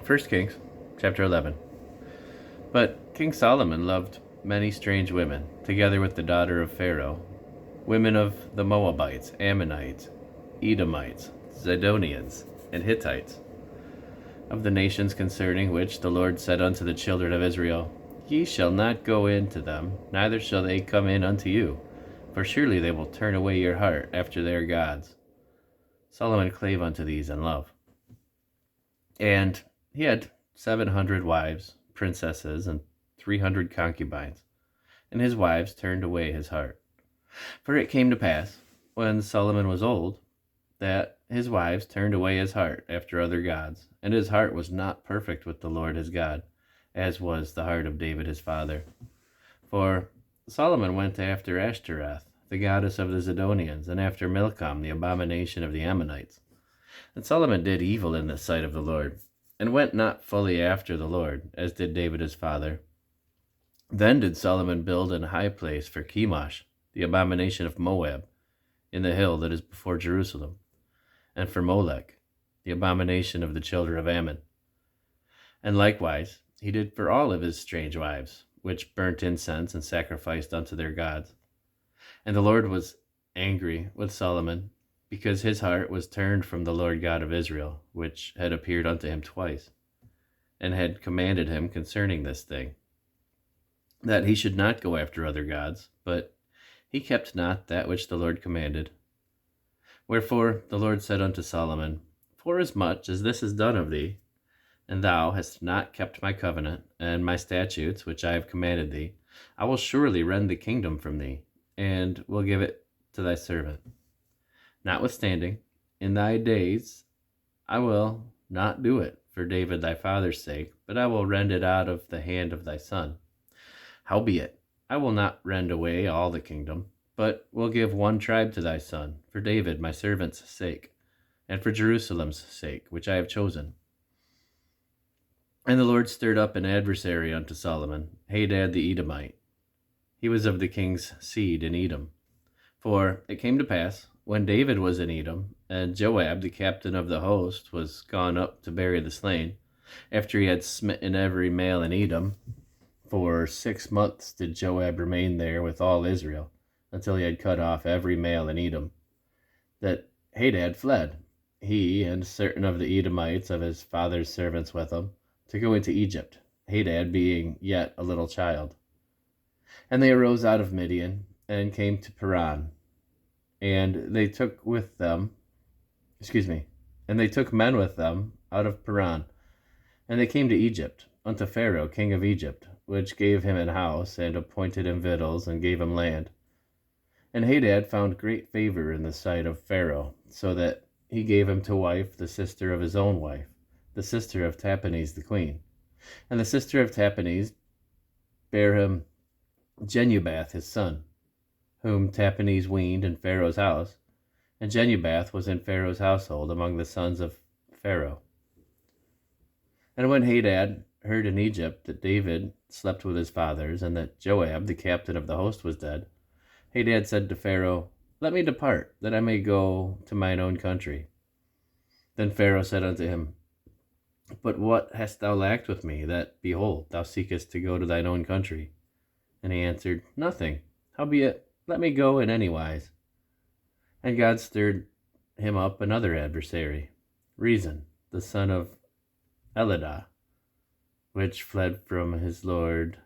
1 Kings, chapter 11. But King Solomon loved many strange women, together with the daughter of Pharaoh, women of the Moabites, Ammonites, Edomites, Zidonians, and Hittites, of the nations concerning which the Lord said unto the children of Israel, Ye shall not go in to them, neither shall they come in unto you, for surely they will turn away your heart after their gods. Solomon clave unto these in love. And he had 700 wives, princesses, and 300 concubines, and his wives turned away his heart. For it came to pass, when Solomon was old, that his wives turned away his heart after other gods, and his heart was not perfect with the Lord his God, as was the heart of David his father. For Solomon went after Ashtoreth, the goddess of the Zidonians, and after Milcom, the abomination of the Ammonites. And Solomon did evil in the sight of the Lord, and went not fully after the Lord, as did David his father. Then did Solomon build an high place for Chemosh, the abomination of Moab, in the hill that is before Jerusalem, and for Molech, the abomination of the children of Ammon. And likewise he did for all of his strange wives, which burnt incense and sacrificed unto their gods. And the Lord was angry with Solomon, because his heart was turned from the Lord God of Israel, which had appeared unto him twice, and had commanded him concerning this thing, that he should not go after other gods, but he kept not that which the Lord commanded. Wherefore the Lord said unto Solomon, Forasmuch as this is done of thee, and thou hast not kept my covenant, and my statutes which I have commanded thee, I will surely rend the kingdom from thee, and will give it to thy servant. Notwithstanding, in thy days I will not do it for David thy father's sake, but I will rend it out of the hand of thy son. Howbeit, I will not rend away all the kingdom, but will give one tribe to thy son, for David my servant's sake, and for Jerusalem's sake, which I have chosen. And the Lord stirred up an adversary unto Solomon, Hadad the Edomite. He was of the king's seed in Edom. For it came to pass, when David was in Edom, and Joab the captain of the host was gone up to bury the slain, after he had smitten every male in Edom, for 6 months did Joab remain there with all Israel, until he had cut off every male in Edom, that Hadad fled, he and certain of the Edomites of his father's servants with him, to go into Egypt, Hadad being yet a little child. And they arose out of Midian, and came to Paran, and they took men with them out of Paran, and they came to Egypt, unto Pharaoh king of Egypt, which gave him an house, and appointed him victuals, and gave him land. And Hadad found great favor in the sight of Pharaoh, so that he gave him to wife the sister of his own wife, the sister of Tahpenes the queen. And the sister of Tahpenes bare him Genubath his son, whom Tahpenes weaned in Pharaoh's house, and Genubath was in Pharaoh's household among the sons of Pharaoh. And when Hadad heard in Egypt that David slept with his fathers, and that Joab the captain of the host was dead, Hadad said to Pharaoh, Let me depart, that I may go to mine own country. Then Pharaoh said unto him, But what hast thou lacked with me, that, behold, thou seekest to go to thine own country? And he answered, Nothing. Howbeit, let me go in any wise. And God stirred him up another adversary, Rezon, the son of Eladah, which fled from his lord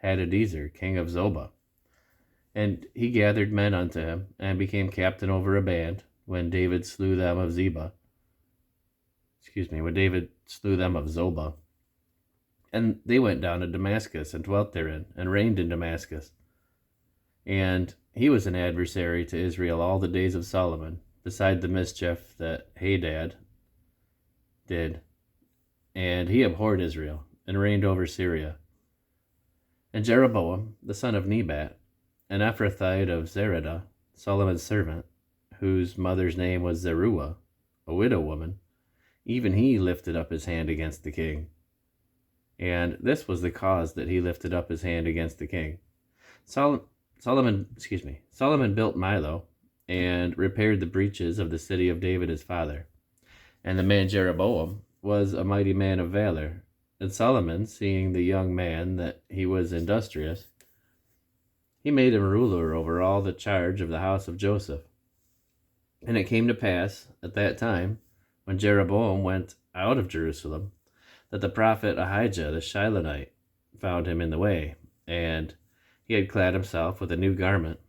Hadadezer, king of Zobah. And he gathered men unto him, and became captain over a band, when David slew them of Zobah. And they went down to Damascus, and dwelt therein, and reigned in Damascus. And he was an adversary to Israel all the days of Solomon, beside the mischief that Hadad did. And he abhorred Israel, and reigned over Syria. And Jeroboam, the son of Nebat, an Ephrathite of Zeradah, Solomon's servant, whose mother's name was Zeruiah, a widow woman, even he lifted up his hand against the king. And this was the cause that he lifted up his hand against the king. Solomon built Milo, and repaired the breaches of the city of David his father. And the man Jeroboam was a mighty man of valor. And Solomon, seeing the young man that he was industrious, he made him ruler over all the charge of the house of Joseph. And it came to pass at that time, when Jeroboam went out of Jerusalem, that the prophet Ahijah the Shilonite found him in the way, and he had clad himself with a new garment,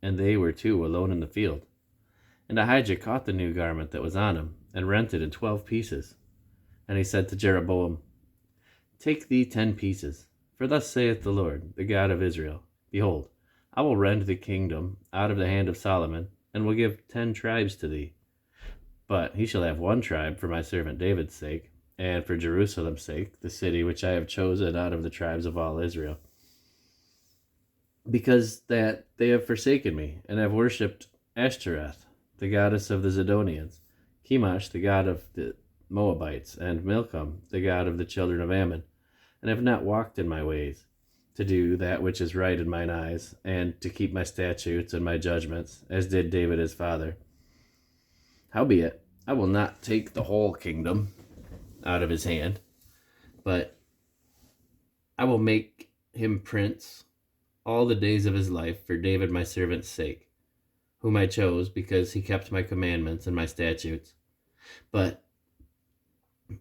and they were two alone in the field. And Ahijah caught the new garment that was on him, and rent it in 12 pieces. And he said to Jeroboam, Take thee 10 pieces, for thus saith the Lord, the God of Israel, Behold, I will rend the kingdom out of the hand of Solomon, and will give 10 tribes to thee. But he shall have 1 tribe for my servant David's sake, and for Jerusalem's sake, the city which I have chosen out of the tribes of all Israel. Because that they have forsaken me, and have worshipped Ashtoreth, the goddess of the Zidonians, Chemosh, the god of the Moabites, and Milcom, the god of the children of Ammon, and have not walked in my ways, to do that which is right in mine eyes, and to keep my statutes and my judgments, as did David his father. Howbeit, I will not take the whole kingdom out of his hand, but I will make him prince all the days of his life for David my servant's sake, whom I chose because he kept my commandments and my statutes. But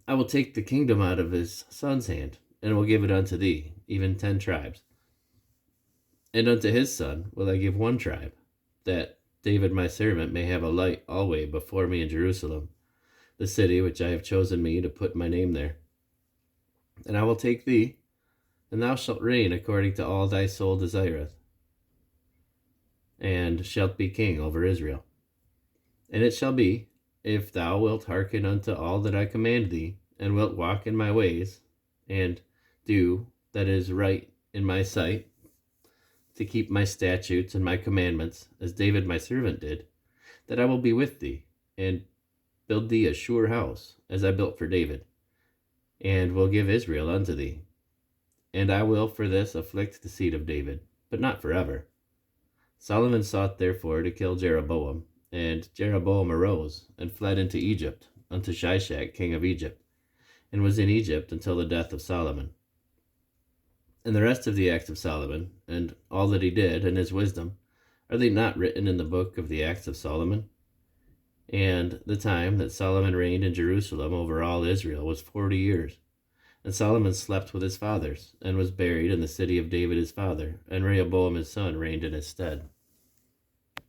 I will take the kingdom out of his son's hand, and will give it unto thee, even 10 tribes. And unto his son will I give 1 tribe, that David my servant may have a light always before me in Jerusalem, the city which I have chosen me to put my name there. And I will take thee, and thou shalt reign according to all thy soul desireth, and shalt be king over Israel. And it shall be, if thou wilt hearken unto all that I command thee, and wilt walk in my ways, and do that is right in my sight, to keep my statutes and my commandments, as David my servant did, that I will be with thee, and build thee a sure house, as I built for David, and will give Israel unto thee. And I will for this afflict the seed of David, but not forever. Solomon sought therefore to kill Jeroboam, and Jeroboam arose, and fled into Egypt, unto Shishak king of Egypt, and was in Egypt until the death of Solomon. And the rest of the acts of Solomon, and all that he did, and his wisdom, are they not written in the book of the acts of Solomon? And the time that Solomon reigned in Jerusalem over all Israel was 40 years. And Solomon slept with his fathers, and was buried in the city of David his father, and Rehoboam his son reigned in his stead.